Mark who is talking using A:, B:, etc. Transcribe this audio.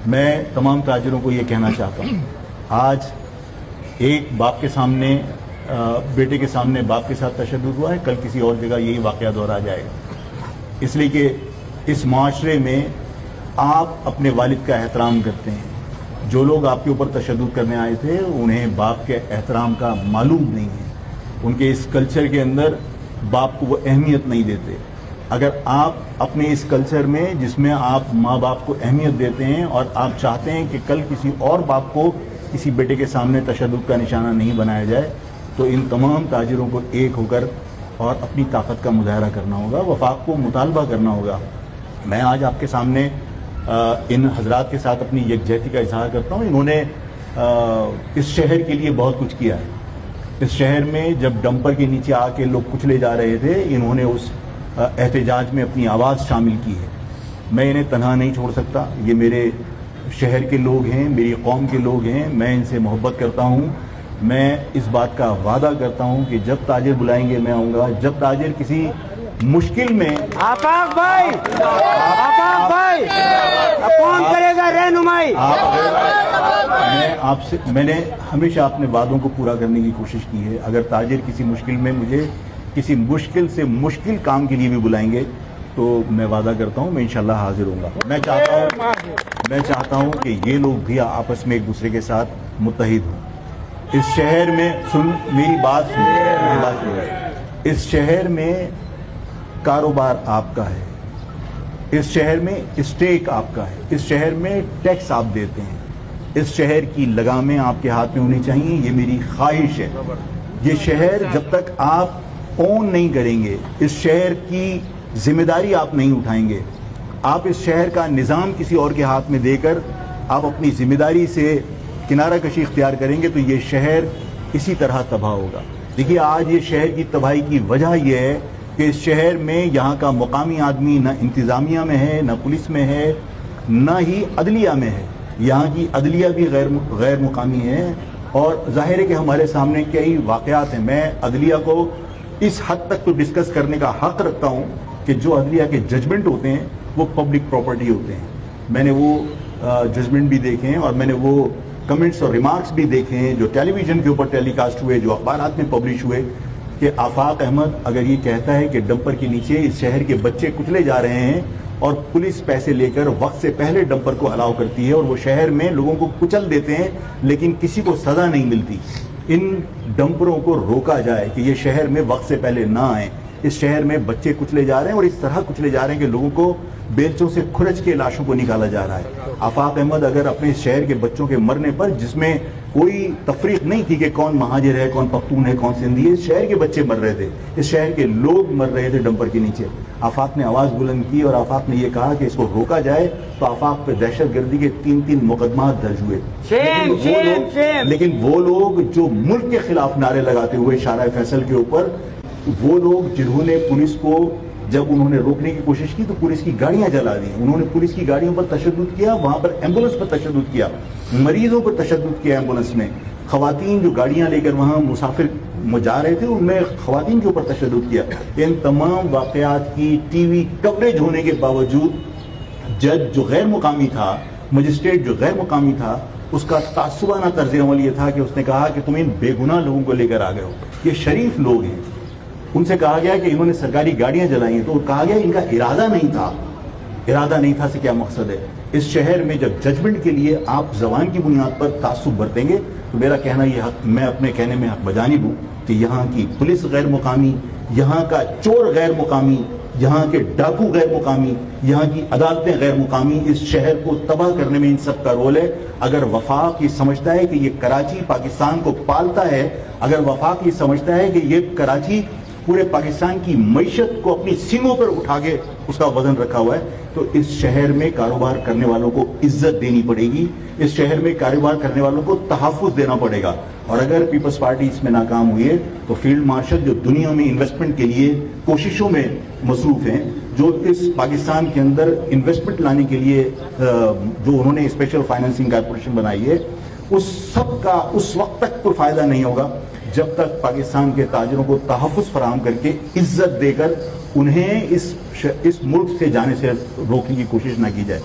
A: میں تمام تاجروں کو یہ کہنا چاہتا ہوں، آج ایک باپ کے سامنے بیٹے کے سامنے باپ کے ساتھ تشدد ہوا ہے، کل کسی اور جگہ یہی واقعہ دہرا جائے گا، اس لیے کہ اس معاشرے میں آپ اپنے والد کا احترام کرتے ہیں۔ جو لوگ آپ کے اوپر تشدد کرنے آئے تھے انہیں باپ کے احترام کا معلوم نہیں ہے، ان کے اس کلچر کے اندر باپ کو وہ اہمیت نہیں دیتے۔ اگر آپ اپنے اس کلچر میں جس میں آپ ماں باپ کو اہمیت دیتے ہیں اور آپ چاہتے ہیں کہ کل کسی اور باپ کو کسی بیٹے کے سامنے تشدد کا نشانہ نہیں بنایا جائے، تو ان تمام تاجروں کو ایک ہو کر اور اپنی طاقت کا مظاہرہ کرنا ہوگا، وفاق کو مطالبہ کرنا ہوگا۔ میں آج آپ کے سامنے ان حضرات کے ساتھ اپنی یکجہتی کا اظہار کرتا ہوں۔ انہوں نے اس شہر کے لیے بہت کچھ کیا ہے۔ اس شہر میں جب ڈمپر کے نیچے آ کے لوگ کچلے جا رہے تھے، انہوں نے اس احتجاج میں اپنی آواز شامل کی ہے۔ میں انہیں تنہا نہیں چھوڑ سکتا، یہ میرے شہر کے لوگ ہیں، میری قوم کے لوگ ہیں، میں ان سے محبت کرتا ہوں۔ میں اس بات کا وعدہ کرتا ہوں کہ جب تاجر بلائیں گے میں آؤں گا، جب تاجر کسی مشکل میں
B: آفاق بھائی کون کرے گا رہنمائی؟
A: میں نے ہمیشہ اپنے وعدوں کو پورا کرنے کی کوشش کی ہے۔ اگر تاجر کسی مشکل میں مجھے کسی مشکل سے مشکل کام کے لیے بھی بلائیں گے تو میں وعدہ کرتا ہوں میں انشاءاللہ حاضر ہوں گا۔ میں چاہتا ہوں کہ یہ لوگ بھی آپس میں ایک دوسرے کے ساتھ متحد ہوں۔ اس شہر میں میری بات سن، اس شہر میں کاروبار آپ کا ہے، اس شہر میں اسٹیک آپ کا ہے، اس شہر میں ٹیکس آپ دیتے ہیں، اس شہر کی لگامیں آپ کے ہاتھ میں ہونی چاہیے، یہ میری خواہش ہے۔ یہ شہر جب تک آپ اون نہیں کریں گے، اس شہر کی ذمہ داری آپ نہیں اٹھائیں گے، آپ اس شہر کا نظام کسی اور کے ہاتھ میں دے کر آپ اپنی ذمہ داری سے کنارہ کشی اختیار کریں گے تو یہ شہر اسی طرح تباہ ہوگا۔ دیکھیے آج یہ شہر کی تباہی کی وجہ یہ ہے کہ اس شہر میں یہاں کا مقامی آدمی نہ انتظامیہ میں ہے، نہ پولیس میں ہے، نہ ہی عدلیہ میں ہے۔ یہاں کی عدلیہ بھی غیر مقامی ہے، اور ظاہر ہے کہ ہمارے سامنے کئی واقعات ہیں۔ میں عدلیہ کو اس حد تک تو ڈسکس کرنے کا حق رکھتا ہوں کہ جو عدلیہ کے ججمنٹ ہوتے ہیں وہ پبلک پراپرٹی ہوتے ہیں۔ میں نے وہ ججمنٹ بھی دیکھے ہیں اور میں نے وہ کمنٹس اور ریمارکس بھی دیکھے ہیں جو ٹیلی ویژن کے اوپر ٹیلی کاسٹ ہوئے، جو اخبارات میں پبلش ہوئے، کہ آفاق احمد اگر یہ کہتا ہے کہ ڈمپر کے نیچے اس شہر کے بچے کچلے جا رہے ہیں اور پولیس پیسے لے کر وقت سے پہلے ڈمپر کو الاؤ کرتی ہے اور وہ شہر میں لوگوں کو کچل دیتے ہیں لیکن کسی کو سزا نہیں ملتی، ان ڈمپروں کو روکا جائے کہ یہ شہر میں وقت سے پہلے نہ آئیں۔ اس شہر میں بچے کچلے جا رہے ہیں اور اس طرح کچلے جا رہے ہیں کہ لوگوں کو بیلچوں سے کھرچ کے لاشوں کو نکالا جا رہا ہے۔ آفاق احمد اگر اپنے اس شہر کے بچوں کے مرنے پر، جس میں کوئی تفریق نہیں تھی کہ کون مہاجر ہے، کون پختون ہے، کون سندھی ہے، اس شہر کے بچے مر رہے تھے، اس شہر کے لوگ مر رہے تھے ڈمپر کے نیچے، آفاق نے آواز بلند کی اور آفاق نے یہ کہا کہ اس کو روکا جائے، تو آفاق پہ دہشت گردی کے 3 مقدمات درج ہوئے۔ لیکن وہ لوگ جو ملک کے خلاف نعرے لگاتے ہوئے شارع فیصل کے اوپر، وہ لوگ جنہوں نے پولیس کو جب انہوں نے روکنے کی کوشش کی تو پولیس کی گاڑیاں جلا دی، انہوں نے پولیس کی گاڑیوں پر تشدد کیا، وہاں پر ایمبولنس پر تشدد کیا، مریضوں پر تشدد کیا، ایمبولنس میں خواتین جو گاڑیاں لے کر وہاں مسافر جا رہے تھے ان میں خواتین کے اوپر تشدد کیا۔ ان تمام واقعات کی ٹی وی کوریج ہونے کے باوجود جج جو غیر مقامی تھا، مجسٹریٹ جو غیر مقامی تھا، اس کا تعصبانہ طرز عمل یہ تھا کہ اس نے کہا کہ تم ان بے گناہ لوگوں کو لے کر آ گئے ہو، یہ شریف لوگ ہیں۔ ان سے کہا گیا کہ انہوں نے سرکاری گاڑیاں جلائی ہیں، تو کہا گیا ان کا ارادہ نہیں تھا۔ ارادہ نہیں تھا سے کیا مقصد ہے؟ اس شہر میں جب ججمنٹ کے لیے آپ زبان کی بنیاد پر تعصب برتیں گے تو میرا کہنا یہ حق، میں اپنے کہنے میں حق بجانب ہوں کہ یہاں کی پولیس غیر مقامی، یہاں کا چور غیر مقامی، یہاں کے ڈاکو غیر مقامی، یہاں کی عدالتیں غیر مقامی، اس شہر کو تباہ کرنے میں ان سب کا رول ہے۔ اگر وفاق یہ سمجھتا ہے کہ یہ کراچی پاکستان کو پالتا ہے، اگر وفاق یہ سمجھتا ہے کہ یہ کراچی پورے پاکستان کی معیشت کو اپنی سینگوں پر اٹھا کے اس کا وزن رکھا ہوا ہے، تو اس شہر میں کاروبار کرنے والوں کو عزت دینی پڑے گی، اس شہر میں کاروبار کرنے والوں کو تحفظ دینا پڑے گا۔ اور اگر پیپلز پارٹی اس میں ناکام ہوئی ہے تو فیلڈ مارشل جو دنیا میں انویسٹمنٹ کے لیے کوششوں میں مصروف ہیں، جو اس پاکستان کے اندر انویسٹمنٹ لانے کے لیے جو انہوں نے اسپیشل فائنینسنگ کارپوریشن بنائی ہے، اس سب کا اس وقت تک کوئی فائدہ نہیں ہوگا جب تک پاکستان کے تاجروں کو تحفظ فراہم کر کے عزت دے کر انہیں اس ملک سے جانے سے روکنے کی کوشش نہ کی جائے۔